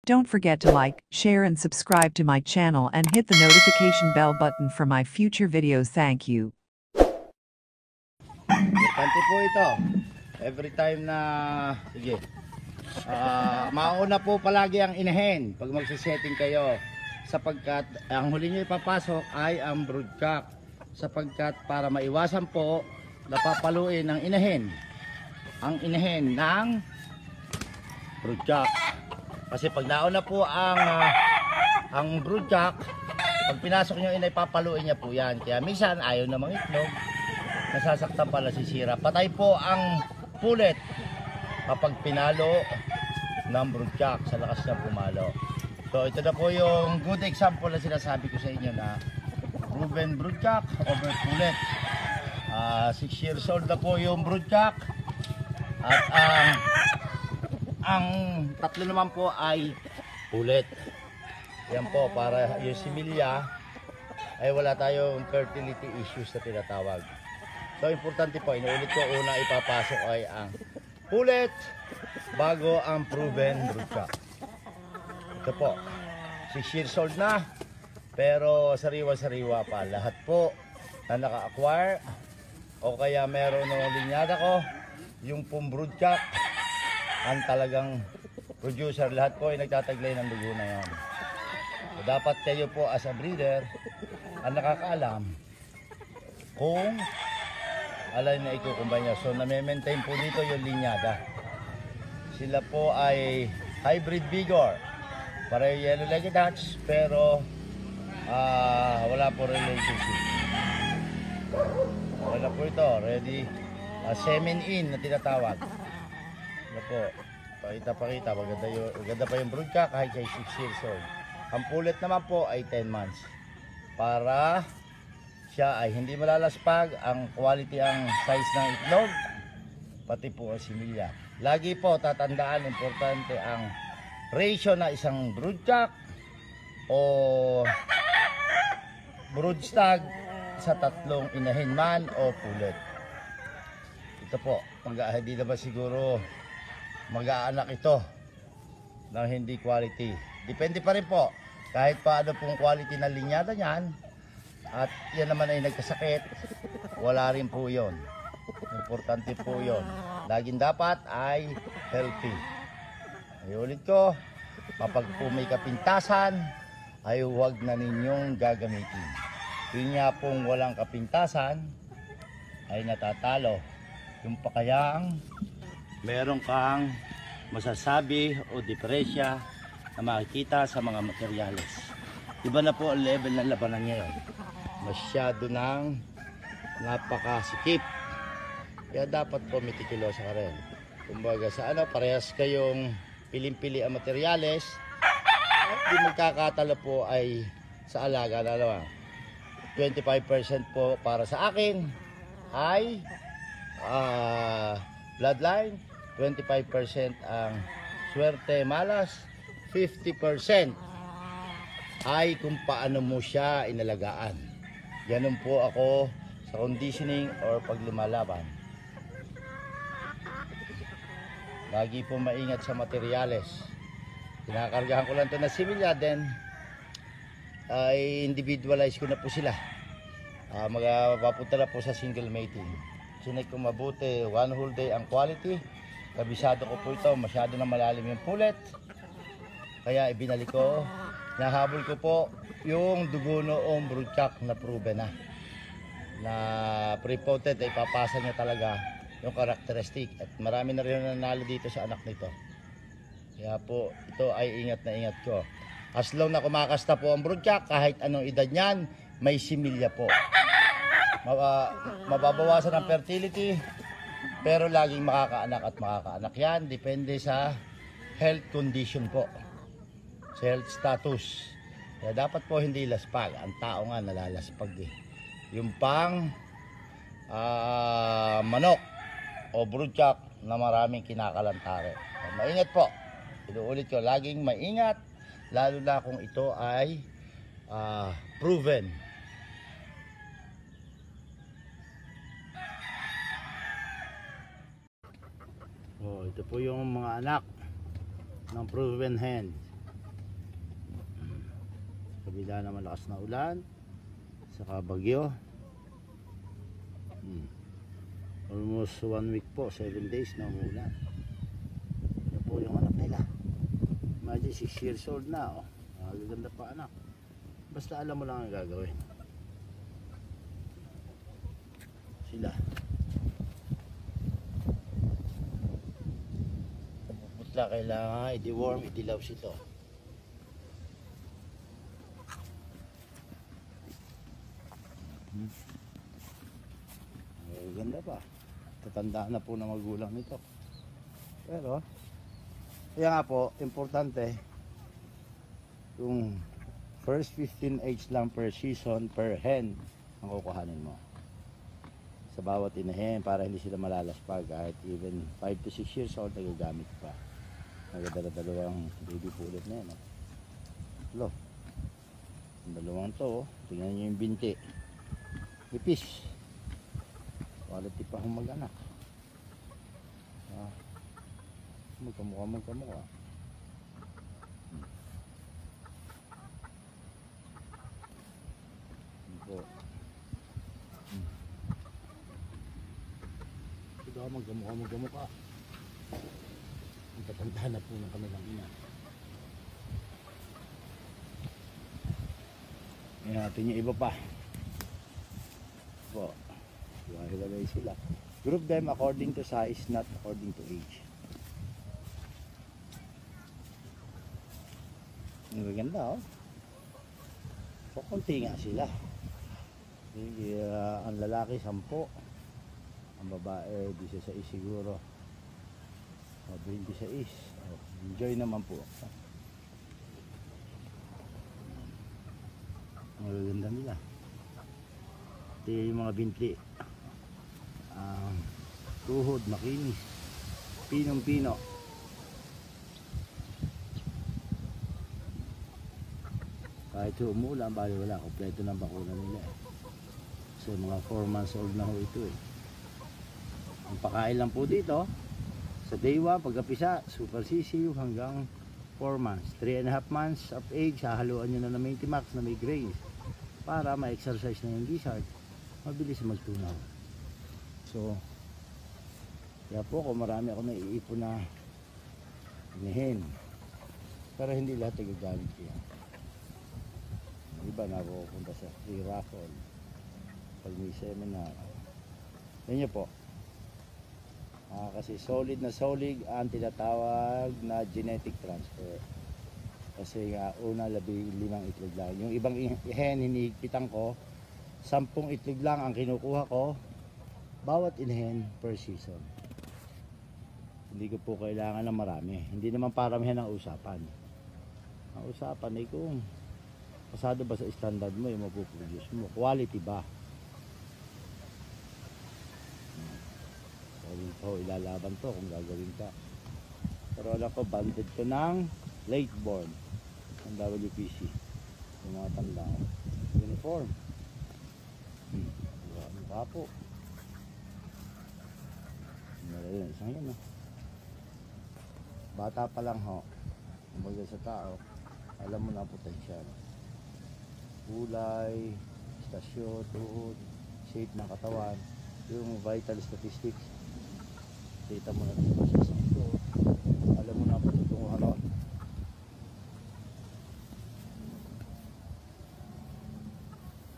Don't forget to like, share and subscribe to my channel and hit the notification bell button for my future videos. Thank you. Importante po ito. Every time na, sige, mauna po palagi ang inahin pag magsisetting kayo. Sapagkat ang huli nyo ipapasok ay ang broodcock. Sapagkat para maiwasan po, napapaluin ng inahin. Ang inahin ng broodcock. Kasi pag nauna po ang broodcock, pag pinasok nyo inay, papaluin niya po yan. Kaya minsan ayaw na mangitlog, nasasaktan pala, sisira. Patay po ang pulet kapag pinalo ng broodcock, sa lakas niya pumalo. So ito na po yung good example na sinasabi ko sa inyo na proven broodcock over pulet. 6 years old na po yung broodcock. At ang tatlo naman po ay pulet. Yan po, para yung similya ay wala tayong fertility issues na tinatawag. So importante po, inuulit ko, una ipapasok ay ang pulet bago ang proven broodcock. Ito po, 6 years old na, pero sariwa-sariwa pa. Lahat po na naka-acquire o kaya meron ng linyada ko, yung pong broodcock, ang talagang producer, lahat po ay nagtataglay ng dugo na yan. So, dapat kayo po as a breeder ang nakakaalam kung alin na ikukumbay nyo. So na-maintain po dito yung linyada. Sila po ay hybrid vigor, pareho yellow-legged Dutch, pero wala po relationship. Wala po ito, ready, semen in na tinatawag. Ano po, pakita, maganda pa yung broodcock kahit siya 6 years old. Ang pulet naman po ay 10 months. Para siya ay hindi malalaspag, ang quality, ang size ng itlog, pati po ang similya. Lagi po tatandaan, importante ang ratio na isang broodcock o broodstag sa tatlong inahin man o pulet. Ito po, hindi naman siguro mag-aanak ito ng hindi quality. Depende pa rin po, kahit paano pong quality na linyada niyan, at yan naman ay nagkasakit, wala rin po yon. Importante po yon. Laging dapat ay healthy. Ay ulit ko, kapag po may kapintasan, ay huwag na ninyong gagamitin. Yun nga pong walang kapintasan, ay natatalo. Yung pa kayang meron kang masasabi o diferensya na makikita sa mga materyales. Iba na po ang level ng labanan ngayon. Masyado ng napakasikip. Kaya dapat po meticuloso ka rin. Kumbaga sa parehas kayong piling-pili ang materyales, at di magkakatalo po ay sa alaga na naman. 25% po para sa akin ay bloodline, 25% ang swerte malas, 50% ay kung paano mo siya inalagaan. Ganun po ako sa conditioning or paglumalaban. Lagi po maingat sa materyales. Kinakargahan ko lang ito na similya, then ay individualize ko na po sila. Magpapunta na po sa single mating. Sinek ko mabuti, 1 whole day ang quality. Kabisado ko po ito, masyado na malalim yung pulet. Kaya ibinalik ko, nahabol ko po yung dugo noong broodcock na proven na pre-potted, ay papasa niya talaga yung characteristic. At marami na rin nanalo dito sa anak nito. Kaya po ito ay ingat na ingat ko. As long na kumakasta po ang broodcock, kahit anong edad niyan, may similya po. Mababawasan ang fertility, pero laging makakaanak yan. Depende sa health condition po, sa health status. Kaya dapat po hindi laspag. Ang tao nga nalalaspag eh. Yung pang manok o broodcock na maraming kinakalantare. Maingat po. Inuulit ko, laging maingat, lalo na kung ito ay proven. Ito po yung mga anak ng proven hen. kabila na malakas na ulan, saka bagyo. Almost 1 week po, 7 days na umulan. Ito po yung anak nila. Imagine 6 years old na, oh. Gaganda pa anak. Basta alam mo lang ang gagawin. Sila. Putla, kailangan i-deworm, i-dilaws ito. Ganda pa. Tatandaan na po na magulang nito. Pero, kaya nga po, importante, yung first 15 eggs lang per season, per hen, ang kukuhanin mo. Sa bawat inahen, para hindi sila malalaspag. Kahit even 5 to 6 years old, nagagamit pa. Nagdala-dalawang baby pullet na yan. Lo, ang dalawang to, tingnan nyo yung binti. Ipis. Quality pa hong mag-anak. Magkamukha. Po. Ito magkamukha. Ang tatanda na po ng kanilang ina. Ngayon natin yung iba pa. Po. Hilagay sila. Group them according to size, not according to age. Ang ganda, oh. So, konti nga sila. Ang lalaki 10, ang babae 16 siguro, 26. Enjoy naman po. Ang ganda nila. Ito yung mga binti, tuhod, makinis, pinong-pino. Kahit umulan, bali wala, kompleto ng bakuna nila. So mga 4 months old na ho ito eh. Ang pakain lang po dito, sa day 1, pagkapisa, super sisiw hanggang 4 months. 3.5 months of age, hahaluan nyo na ng Max na may grains para ma-exercise na yung gizzard. Mabilis magtunaw. So, kaya po kung marami ako naiipon na inahin. Pero hindi lahat nagagamit ko yan. Iba na ako punta sa free raffle pag may seminar. Yan nyo po. Kasi solid ang tinatawag na genetic transfer. Kasi una 15 itlog lang. Yung ibang hen hinihigpitan ko, 10 itlog lang ang kinukuha ko bawat inahen per season. Hindi ko po kailangan ng marami. Hindi naman paramihan ang usapan. Ang usapan ay kung pasado ba sa standard mo yung mapuproduce mo, quality ba. So ilalaban to kung gagawin ka. Pero alam ko banded to ng late born ng WPC, yung mga tanda uniform. Mukha po. Yun, isang yun, bata pa lang ho, kumbaga sa tao, alam mo na ang potensyal. Kulay, istasyon, tuhod, shape ng katawan, yung vital statistics, data mo na dito sa isang ito, alam mo na ang patutunguhan.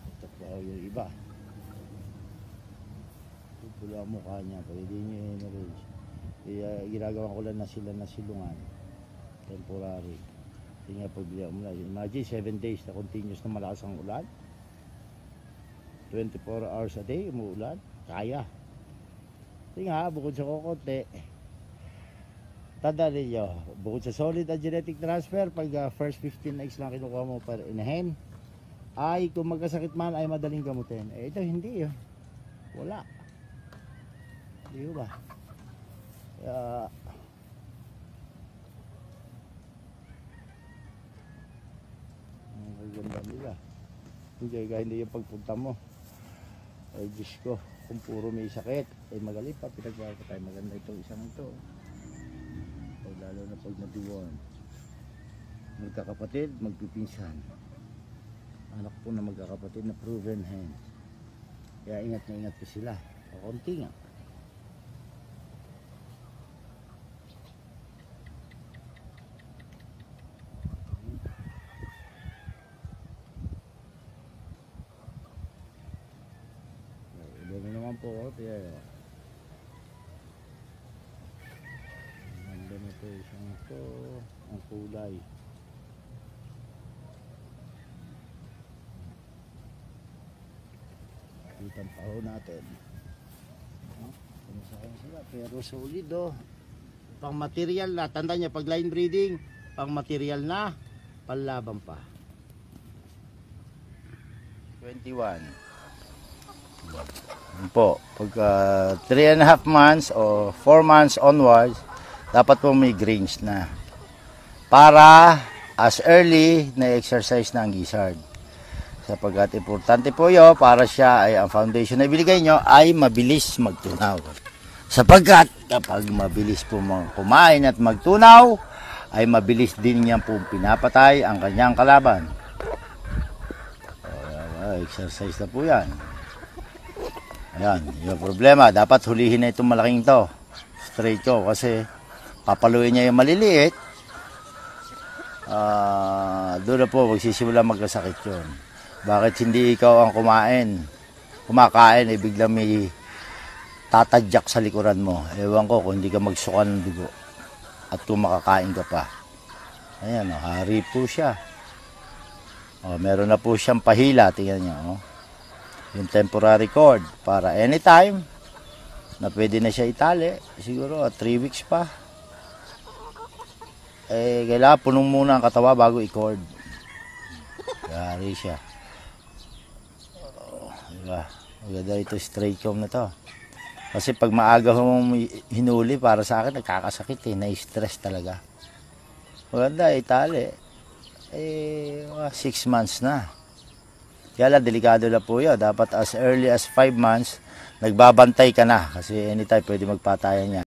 Ito pa yung iba, pula ang mukha niya, pero hindi niya in-arrange. Ginagawa ko lang na sila na silungan, temporary. Hindi nga pagbigyan mo na. Imagine 7 days na continuous na malakas ang ulan, 24 hours a day umuulan, kaya. Hindi nga, bukod sa kukunti, tandaan ninyo, bukod sa solid at genetic transfer, pag first 15 eggs lang kinukuha mo per inahen, ay kung magkasakit man ay madaling gamutin. Ito hindi yun. Wala. Hindi ba? Kaya ang ganda nila. Hindi yung pagpunta mo. Ay Diyos ko, kung puro may sakit, ay magaling pa, pinagbawa ko tayo. Maganda itong isang ito. O lalo na pag natiwan. Magkakapatid, magpipinsan. Anak po na magkakapatid na proven hen. Kaya ingat na ingat po sila. Konti nga. Iba naman po. Kaya ganda na po isang ito. Ang kulay. Kitang paho natin. Kumasahin sila pero solid oh. Pang material na. Tanda niya pag line breeding, pang material na, panlaban pa. 21. Yan po. Pagka 3.5 months o 4 months onwards, dapat po may grains na. Para as early na exercise na ang gizzard. Sapagkat importante po yun para siya ay ang foundation na ibigay nyo ay mabilis magtunaw. Sapagkat kapag mabilis po kumain at magtunaw, ay mabilis din niya po pinapatay ang kanyang kalaban. Exercise na po yan. Ayan, yung problema, dapat hulihin na itong malaking to. Straight ko kasi papaluin niya yung maliliit. Doon na po magsisimula magkasakit yun. Bakit hindi ikaw ang kumakain, eh biglang may tatadyak sa likuran mo. Ewan ko kung hindi ka magsuka ng dugo at kung makakain ka pa. Ayan, hari po siya. Meron na po siyang pahila, tingnan niyo. Yung temporary cord para anytime na pwede na siya itali. Siguro 3 weeks pa. Kailangan punong muna ang katawa bago i-cord. Hari siya. Diba? Maganda ito straight comb na to. Kasi pag maaga mong hinuli para sa akin, nagkakasakit na-stress talaga. Maganda itali. 6 months na. Kaya lang, delikado na po yun. Dapat as early as 5 months, nagbabantay ka na. Kasi anytime pwede magpatayan niya.